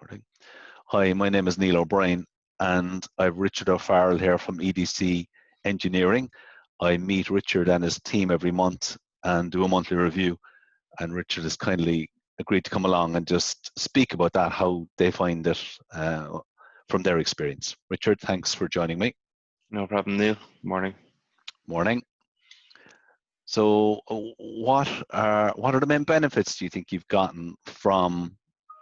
Recording. Hi, my name is Neil O'Brien, and I've Richard O'Farrell here from EDC Engineering. I meet Richard and his team every month and do a monthly review, and Richard has kindly agreed to come along and just speak about that, how they find it from their experience. Richard, thanks for joining me. No problem, Neil. Morning. Morning. So what are the main benefits do you think you've gotten from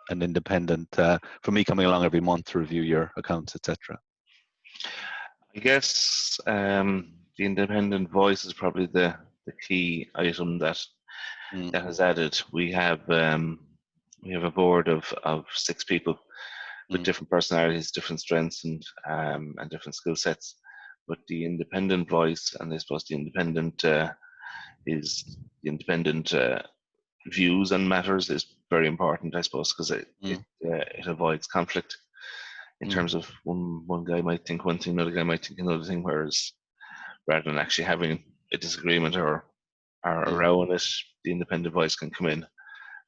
an independent, from me coming along every month to review your accounts, etc.? I guess the independent voice is probably the key item that has added. We have a board of 6 people with different personalities, different strengths, and different skill sets. But the independent voice, and I suppose the independent views on matters is very important, I suppose, because it avoids conflict in terms of one guy might think one thing, another guy might think another thing, whereas rather than actually having a disagreement or a row on it, the independent voice can come in,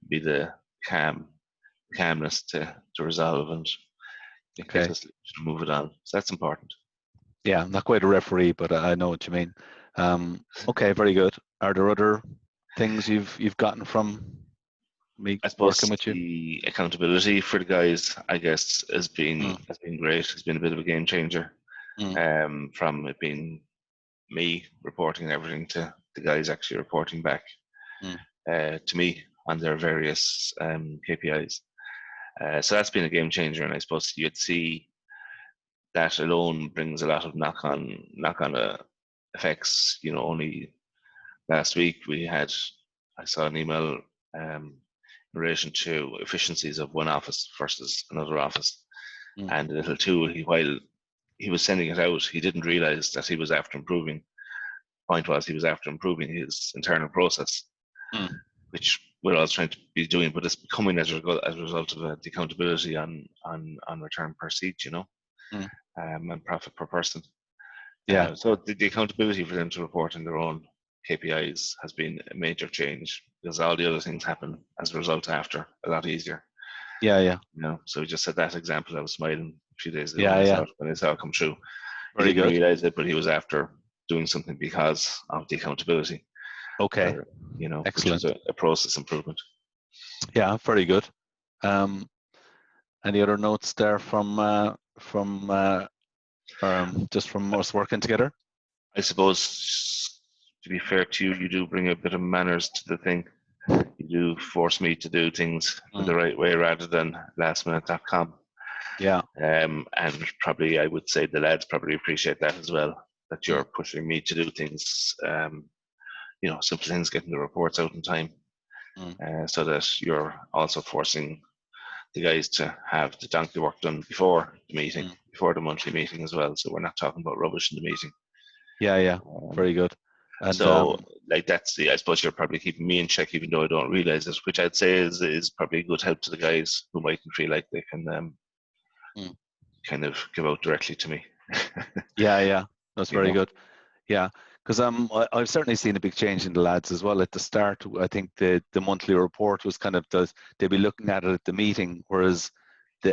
be the calmness to resolve and get us to move it on. So that's important. Yeah, I'm not quite a referee, but I know what you mean. Okay, very good. Are there other things you've gotten from me working with you? The accountability for the guys, I guess, has been great. It's been a bit of a game changer. From it being me reporting everything to the guys actually reporting back to me on their various KPIs. So that's been a game changer, and I suppose you'd see that alone brings a lot of knock-on effects. You know, only last week I saw an email in relation to efficiencies of one office versus another office, and the little tool, while he was sending it out, he didn't realize that he was after improving. The point was he was after improving his internal process, which we're all trying to be doing, but it's becoming as a result of the accountability on return per seat, you know, and profit per person. Yeah. So the accountability for them to report on their own KPIs has been a major change, because all the other things happen as a result after a lot easier. Yeah. You know, so we just said that example. I was smiling a few days ago when I saw it come through. Very he didn't good. realize it, but he was after doing something because of the accountability. Okay. You know, excellent. which is a process improvement. Yeah, very good. Any other notes there from just from us working together? I suppose, to be fair to you, you do bring a bit of manners to the thing. You do force me to do things the right way rather than lastminute.com. Yeah. And probably I would say the lads probably appreciate that as well, that you're pushing me to do things, you know, simple things, getting the reports out in time, so that you're also forcing the guys to have the donkey work done before the meeting, before the monthly meeting as well. So we're not talking about rubbish in the meeting. Yeah. Very good. And so like I suppose you're probably keeping me in check, even though I don't realize it, which I'd say is probably a good help to the guys who mightn't feel like they can kind of give out directly to me. Yeah, that's very good. Yeah, because I've certainly seen a big change in the lads as well. At the start, I think the monthly report was kind of they'd be looking at it at the meeting, whereas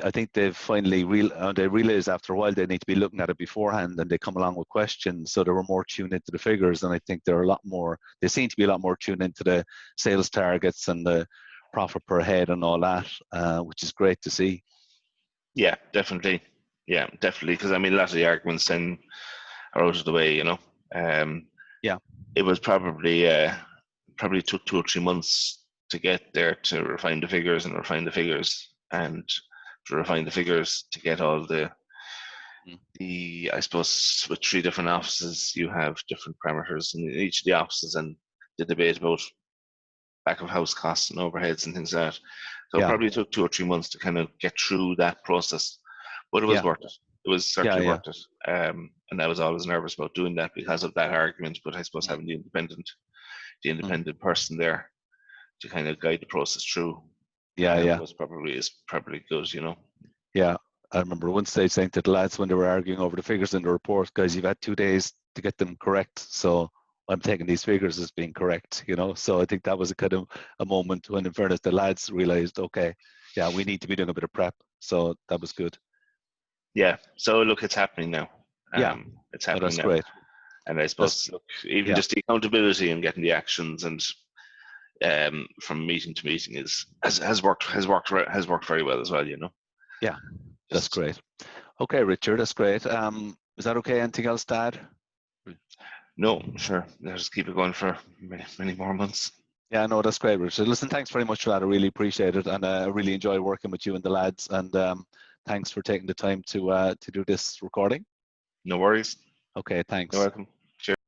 I think they've finally they realize after a while they need to be looking at it beforehand, and they come along with questions, so they were more tuned into the figures, and I think they seem to be a lot more tuned into the sales targets and the profit per head and all that, which is great to see. Yeah, definitely. Yeah, definitely. Because I mean, a lot of the arguments then are out of the way, you know. Yeah. It was probably took 2 or 3 months to get there, to refine the figures and to refine the figures to get all the I suppose with 3 different offices you have different parameters in each of the offices, and the debate about back of house costs and overheads and things like that. So it probably took 2 or 3 months to kind of get through that process, but it was worth it. It was certainly worth it. And I was always nervous about doing that because of that argument, but I suppose having the independent person there to kind of guide the process through is probably good, you know. Yeah, I remember one stage saying to the lads when they were arguing over the figures in the report, guys, you've had 2 days to get them correct, so I'm taking these figures as being correct, you know. So I think that was a kind of a moment when, in fairness, the lads realized, okay, yeah, we need to be doing a bit of prep. So that was good. Yeah. So look, it's happening now. Yeah. It's happening That's now. great. And I suppose, look, even just the accountability and getting the actions and from meeting to meeting has worked very well as well. Yeah, that's great. Okay, Richard, that's great. Is that okay? Anything else to add? No, sure. Let's just keep it going for many more months. Yeah, no, that's great, Richard. Listen, thanks very much for that. I really appreciate it, and I really enjoy working with you and the lads. And thanks for taking the time to do this recording. No worries. Okay, thanks. You're welcome.